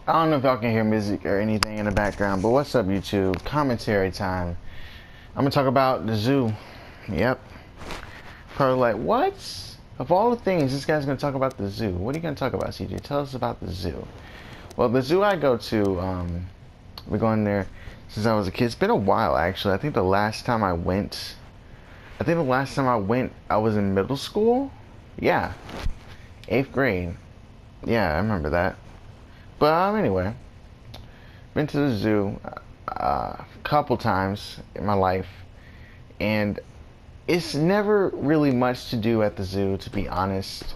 I don't know if y'all can hear music or anything in the background, but what's up, YouTube? Commentary time. I'm gonna talk about the zoo. Yep. Probably like, what? Of all the things, this guy's gonna talk about the zoo. What are you gonna talk about, CJ? Tell us about the zoo. Well, the zoo I go to, we're going there since I was a kid. It's been a while, actually. I think the last time I went, I was in middle school. Yeah, 8th grade. Yeah, I remember that. But anyway, been to the zoo a couple times in my life, and it's never really much to do at the zoo, to be honest.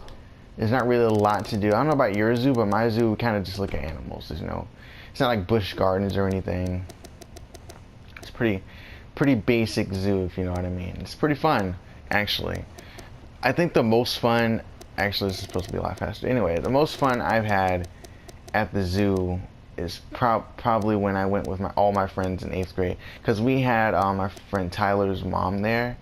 There's not really a lot to do. I don't know about your zoo, but my zoo, we kind of just look at animals. There's no, it's not like Busch Gardens or anything. It's pretty basic zoo, if you know what I mean. It's pretty fun, actually. I think the most fun, actually, this is supposed to be a lot faster. Anyway, the most fun I've had at the zoo is probably when I went with all my friends in 8th grade, because we had my friend Tyler's mom there,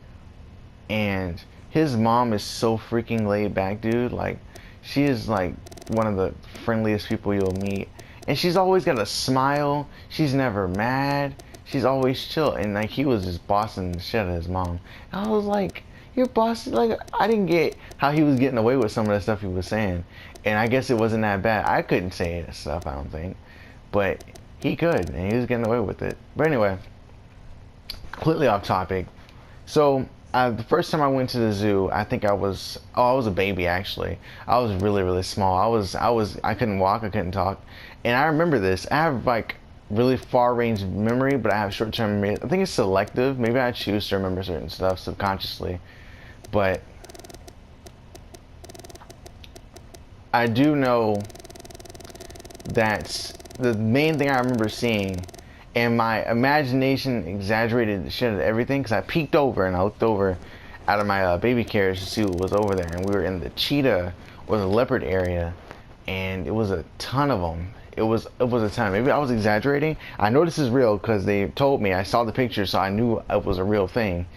and his mom is so freaking laid back, dude. Like, she is like one of the friendliest people you'll meet, and she's always got a smile. She's never mad. She's always chill. And like, he was just bossing the shit out of his mom, and I was like, you're bossing. Like, I didn't get how he was getting away with some of the stuff he was saying, and I guess it wasn't that bad. I couldn't say that stuff, I don't think, but he could, and he was getting away with it. But anyway, completely off topic. So the first time I went to the zoo, I think I was a baby, actually. I was really small. I couldn't walk, I couldn't talk, and I remember this. I have like really far range memory, but I have short term memory. I think it's selective. Maybe I choose to remember certain stuff subconsciously, but I do know that the main thing I remember seeing, and my imagination exaggerated the shit out of everything, because I peeked over and I looked over out of my baby carriage to see what was over there, and we were in the cheetah or the leopard area, and it was a ton of them. It was a ton. Maybe I was exaggerating. I know this is real because they told me. I saw the picture, so I knew it was a real thing.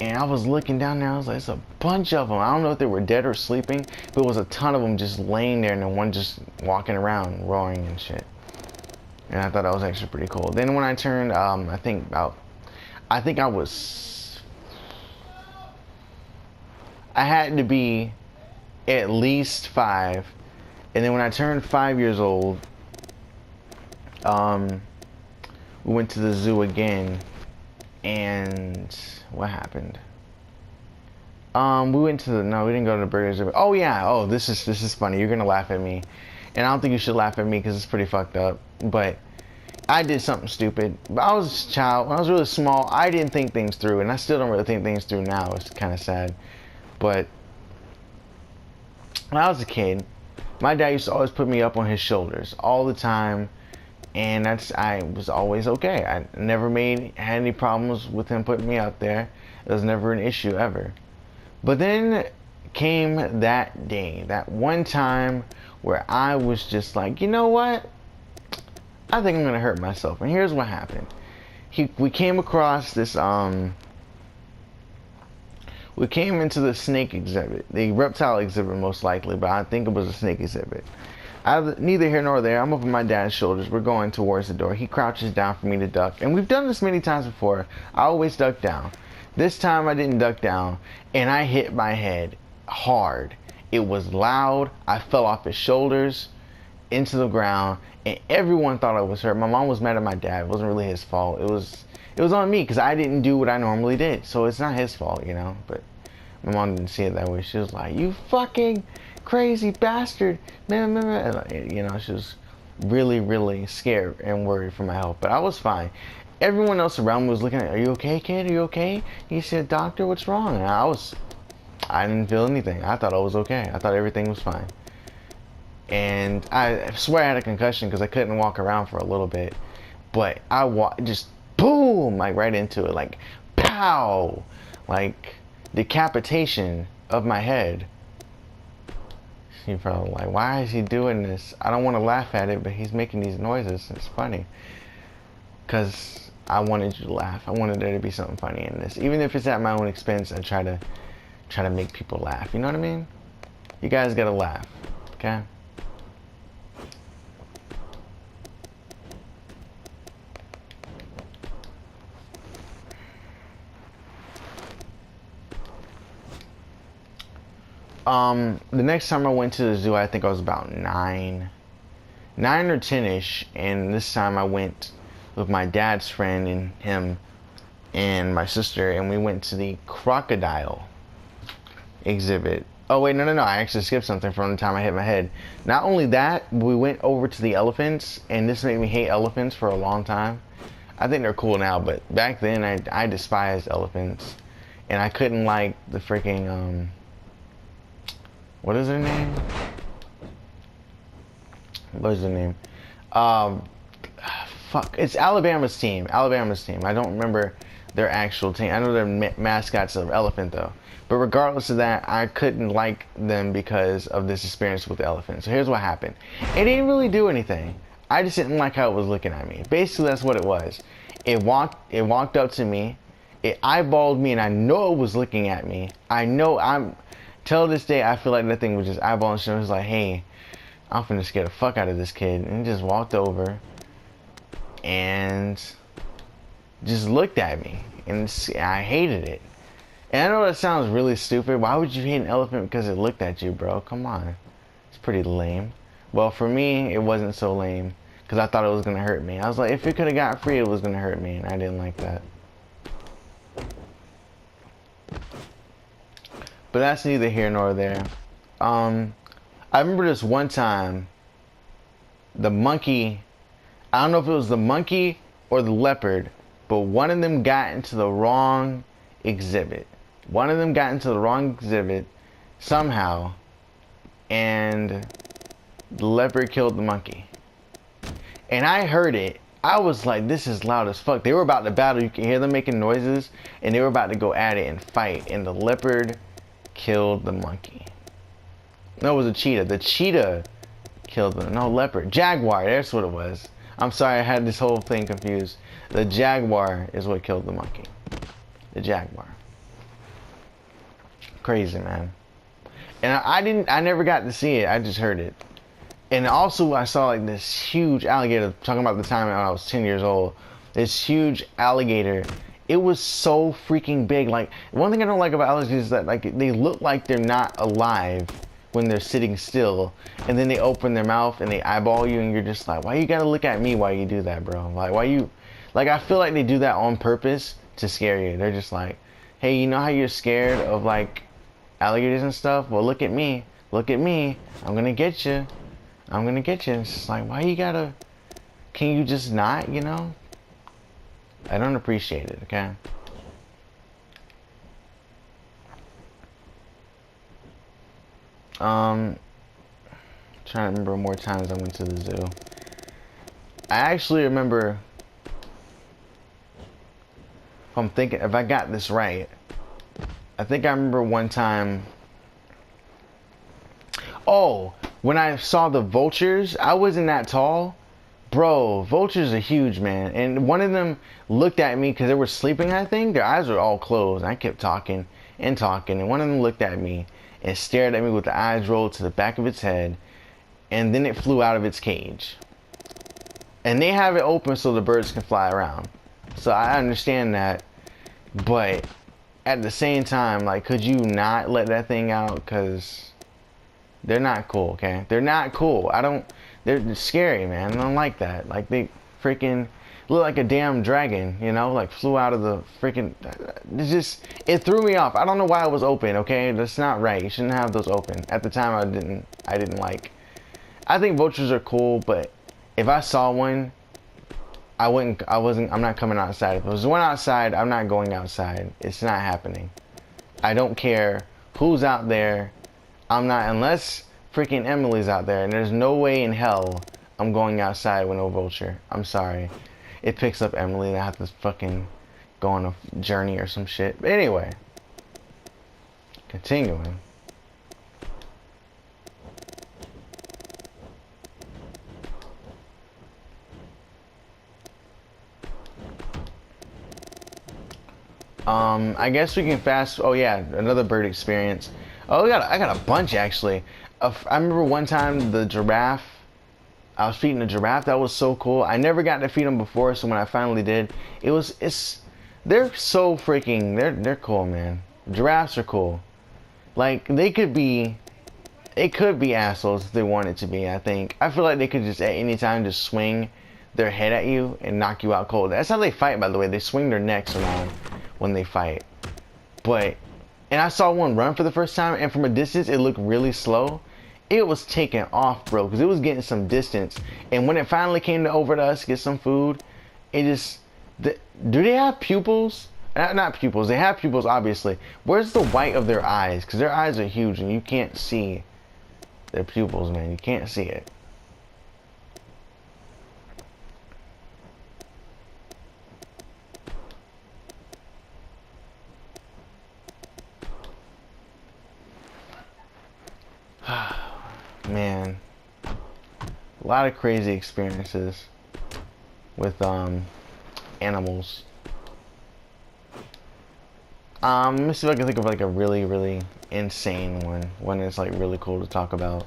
And I was looking down there, I was like, it's a bunch of them. I don't know if they were dead or sleeping, but it was a ton of them just laying there, and then one just walking around, roaring and shit. And I thought that was actually pretty cool. Then when I turned, I think I had to be at least 5. And then when I turned 5 years old, we went to the zoo again. And what happened? We went to we didn't go to the burger exhibit. Oh yeah, this is funny. You're gonna laugh at me, and I don't think you should laugh at me because it's pretty fucked up. But I did something stupid. But I was a child. When I was really small, I didn't think things through, and I still don't really think things through now. It's kind of sad. But when I was a kid, my dad used to always put me up on his shoulders all the time. And I was always okay. I never had any problems with him putting me out there. It was never an issue ever. But then came that day, that one time where I was just like, you know what? I think I'm gonna hurt myself. And here's what happened. We came across this we came into the snake exhibit, the reptile exhibit most likely, but I think it was a snake exhibit. Neither here nor there. I'm up on my dad's shoulders. We're going towards the door. He crouches down for me to duck. And we've done this many times before. I always duck down. This time I didn't duck down, and I hit my head hard. It was loud. I fell off his shoulders into the ground, and everyone thought I was hurt. My mom was mad at my dad. It wasn't really his fault. It was on me because I didn't do what I normally did. So it's not his fault, you know. But my mom didn't see it that way. She was like, "You fucking crazy bastard, man." You know, she was really scared and worried for my health, but I was fine. Everyone else around me was looking at, "Are you okay, kid? Are you okay?" He said, "Doctor, what's wrong?" And I didn't feel anything. I thought I was okay. I thought everything was fine. And I swear I had a concussion because I couldn't walk around for a little bit, but just boom, like right into it, like pow, like decapitation of my head. You're probably like, why is he doing this? I don't want to laugh at it, but he's making these noises. It's funny. Because I wanted you to laugh. I wanted there to be something funny in this. Even if it's at my own expense, I try to make people laugh. You know what I mean? You guys gotta laugh. Okay? The next time I went to the zoo, I think I was about 9 or 10ish, and this time I went with my dad's friend and him and my sister, and we went to the crocodile exhibit. Oh wait, no, I actually skipped something from the time I hit my head. Not only that, we went over to the elephants, and this made me hate elephants for a long time. I think they're cool now, but back then I despised elephants, and I couldn't like the freaking what is her name? What is her name? Fuck, it's Alabama's team. Alabama's team. I don't remember their actual team. I know their mascots are elephant though. But regardless of that, I couldn't like them because of this experience with the elephant. So here's what happened. It didn't really do anything. I just didn't like how it was looking at me. Basically, that's what it was. It walked up to me. It eyeballed me, and I know it was looking at me. Till this day, I feel like that thing was just eyeballing shit. It was like, hey, I'm finna scare the fuck out of this kid. And it just walked over and just looked at me. And I hated it. And I know that sounds really stupid. Why would you hate an elephant because it looked at you, bro? Come on. It's pretty lame. Well, for me, it wasn't so lame because I thought it was going to hurt me. I was like, if it could have got free, it was going to hurt me. And I didn't like that. But that's neither here nor there. I remember this one time, the monkey, I don't know if it was the monkey or the leopard, but one of them got into the wrong exhibit. One of them got into the wrong exhibit somehow, and the leopard killed the monkey. And I heard it. I was like, this is loud as fuck. They were about to battle. You can hear them making noises, and they were about to go at it and fight. And the leopard killed the monkey. No, it was a cheetah. The cheetah killed the, no, leopard. Jaguar, that's what it was. I'm sorry, I had this whole thing confused. The jaguar is what killed the monkey. The jaguar. Crazy, man. And I never got to see it. I just heard it. And also I saw like this huge alligator, talking about the time when I was 10 years old. This huge alligator. It was so freaking big. Like, one thing I don't like about alligators is that like they look like they're not alive when they're sitting still, and then they open their mouth and they eyeball you, and you're just like, why you gotta look at me while you do that, bro? Like, why you, like, I feel like they do that on purpose to scare you. They're just like, hey, you know how you're scared of like alligators and stuff? Well, look at me, I'm gonna get you, it's just like, why you gotta, can you just not, you know? I don't appreciate it, okay? Trying to remember more times I went to the zoo. I actually remember, if I'm thinking, if I got this right, I think I remember one time, oh, when I saw the vultures, I wasn't that tall. Bro, vultures are huge, man. And one of them looked at me because they were sleeping, I think. Their eyes were all closed. And I kept talking and talking. And one of them looked at me and stared at me with the eyes rolled to the back of its head. And then it flew out of its cage. And they have it open so the birds can fly around. So I understand that. But at the same time, like, could you not let that thing out? Because they're not cool, okay? They're not cool. They're scary, man. I don't like that. Like, they freaking look like a damn dragon, you know? Like, flew out of the freaking, it threw me off. I don't know why it was open, okay? That's not right. You shouldn't have those open. At the time, I didn't like. I think vultures are cool, but if I saw one, I'm not coming outside. If it was one outside, I'm not going outside. It's not happening. I don't care who's out there. I'm not, unless freaking Emily's out there, and there's no way in hell I'm going outside with no vulture. I'm sorry. It picks up Emily and I have to fucking go on a journey or some shit. But anyway, continuing. I guess we can fast. Oh yeah, another bird experience. Oh, I got a bunch actually. I remember one time the giraffe. I was feeding a giraffe. That was so cool. I never got to feed them before, so when I finally did, they're so freaking. They're cool, man. Giraffes are cool. Like, it could be assholes if they wanted to be, I think. I feel like they could just at any time just swing their head at you and knock you out cold. That's how they fight, by the way. They swing their necks around when they fight. But, and I saw one run for the first time, and from a distance, it looked really slow. It was taking off, bro, because it was getting some distance. And when it finally came over to us to get some food, it just... do they have pupils? Not pupils. They have pupils, obviously. Where's the white of their eyes? Because their eyes are huge, and you can't see their pupils, man. You can't see it. Man, a lot of crazy experiences with animals. Let me see if I can think of like a really, really insane one that's like really cool to talk about.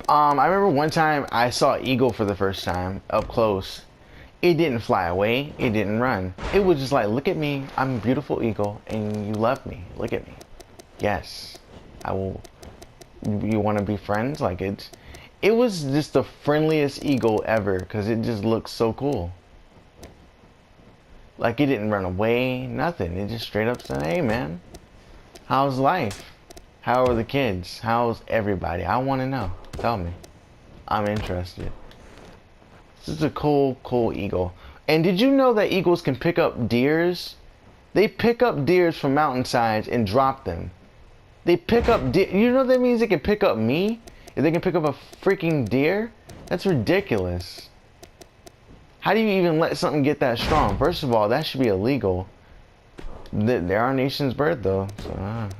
I remember one time I saw an eagle for the first time up close. It didn't fly away. It didn't run. It was just like, look at me. I'm a beautiful eagle, and you love me. Look at me. Yes, I will. You want to be friends? Like it was just the friendliest eagle ever because it just looked so cool. Like it didn't run away, nothing. It just straight up said, hey man, how's life? How are the kids? How's everybody? I want to know. Tell me. I'm interested. This is a cool, cool eagle. And did you know that eagles can pick up deers? They pick up deers from mountainsides and drop them. They pick up deer. You know what that means? They can pick up me? If they can pick up a freaking deer? That's ridiculous. How do you even let something get that strong? First of all, that should be illegal. They're our nation's bird, though. So,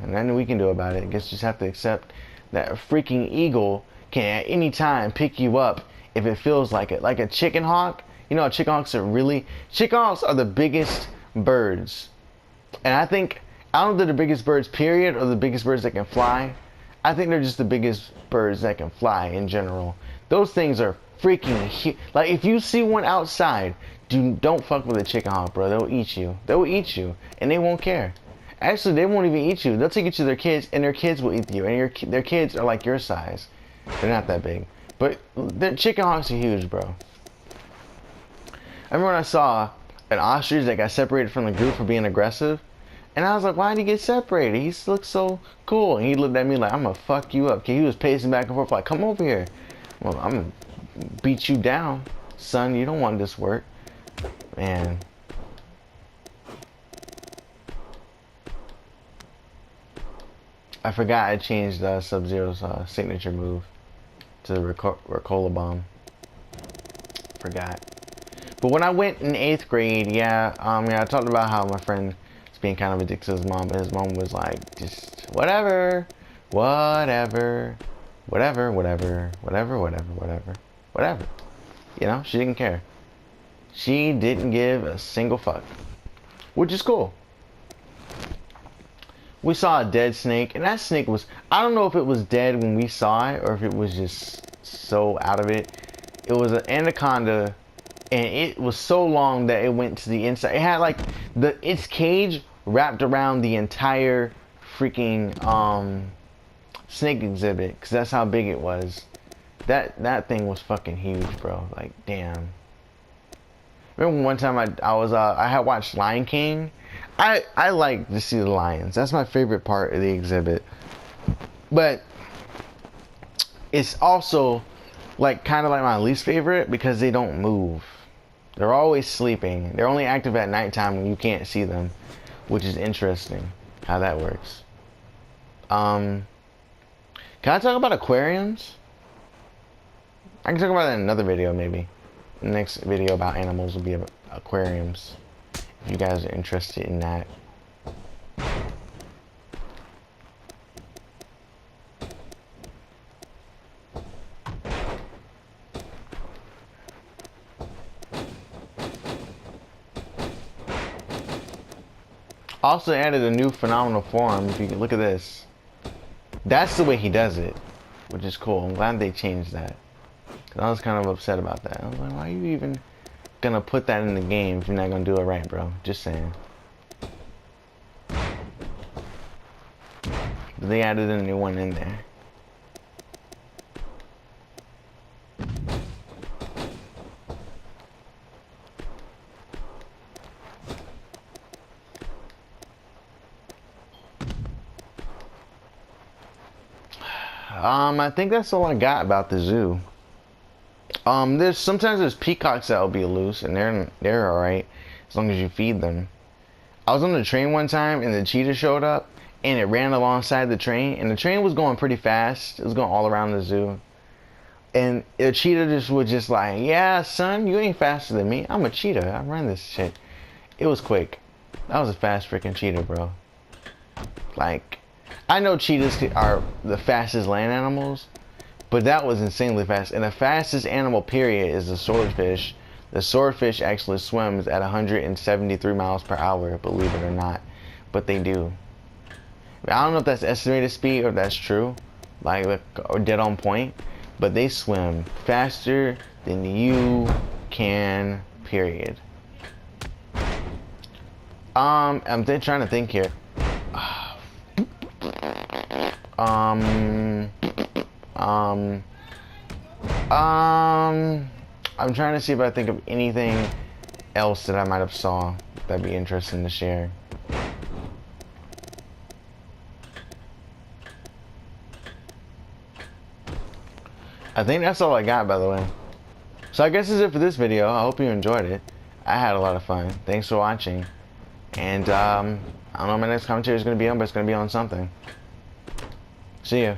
and nothing we can do about it. I guess you just have to accept that a freaking eagle can at any time pick you up if it feels like it. Like a chicken hawk. You know, chicken hawks are the biggest birds. And I don't know if they're the biggest birds, period, or the biggest birds that can fly. I think they're just the biggest birds that can fly in general. Those things are freaking huge. Like, if you see one outside, don't fuck with a chicken hawk, bro. They'll eat you. They'll eat you, and they won't care. Actually, they won't even eat you. They'll take you to their kids, and their kids will eat you. And their kids are like your size. They're not that big. But the chicken hawks are huge, bro. I remember when I saw an ostrich that got separated from the group for being aggressive. And I was like, why did he get separated? He looks so cool. And he looked at me like, I'm going to fuck you up. He was pacing back and forth like, come over here. Well, I'm going to beat you down. Son, you don't want this work. Man. I forgot I changed Sub-Zero's signature move to the Ricola Bomb. Forgot. But when I went in 8th grade, yeah, I talked about how my friend being kind of addicted to his mom, but his mom was like, just whatever, whatever, whatever, whatever, whatever, whatever, whatever, whatever. You know, she didn't care. She didn't give a single fuck, which is cool. We saw a dead snake, and that snake was, I don't know if it was dead when we saw it, or if it was just so out of it. It was an anaconda, and it was so long that it went to the inside. It had like its cage wrapped around the entire freaking snake exhibit, because that's how big it was. That thing was fucking huge, bro. Like, damn. Remember one time I had watched Lion King. I like to see the lions. That's my favorite part of the exhibit. But it's also like kind of like my least favorite because they don't move. They're always sleeping. They're only active at nighttime when you can't see them, which is interesting how that works. Can I talk about aquariums? I can talk about that in another video, maybe. The next video about animals will be about aquariums, if you guys are interested in that. Also added a new phenomenal form. If you can look at this, that's the way he does it, which is cool. I'm glad they changed that, because I was kind of upset about that. I was like, why are you even gonna put that in the game if you're not gonna do it right, bro? Just saying. But they added a new one in there. I think that's all I got about the zoo. There's peacocks that'll be loose, and they're all right as long as you feed them. I was on the train one time, and the cheetah showed up, and it ran alongside the train, and the train was going pretty fast. It was going all around the zoo, and the cheetah was just like, "Yeah, son, you ain't faster than me. I'm a cheetah. I run this shit." It was quick. That was a fast freaking cheetah, bro. Like, I know cheetahs are the fastest land animals, but that was insanely fast. And the fastest animal, period, is the swordfish. The swordfish actually swims at 173 miles per hour, believe it or not. But they do. I don't know if that's estimated speed or if that's true, like or dead on point, but they swim faster than you can, period. I'm trying to think here. I'm trying to see if I think of anything else that I might have saw that'd be interesting to share. I think that's all I got, by the way. So I guess that's it for this video. I hope you enjoyed it. I had a lot of fun. Thanks for watching. And I don't know what my next commentary is going to be on, but it's going to be on something. See ya.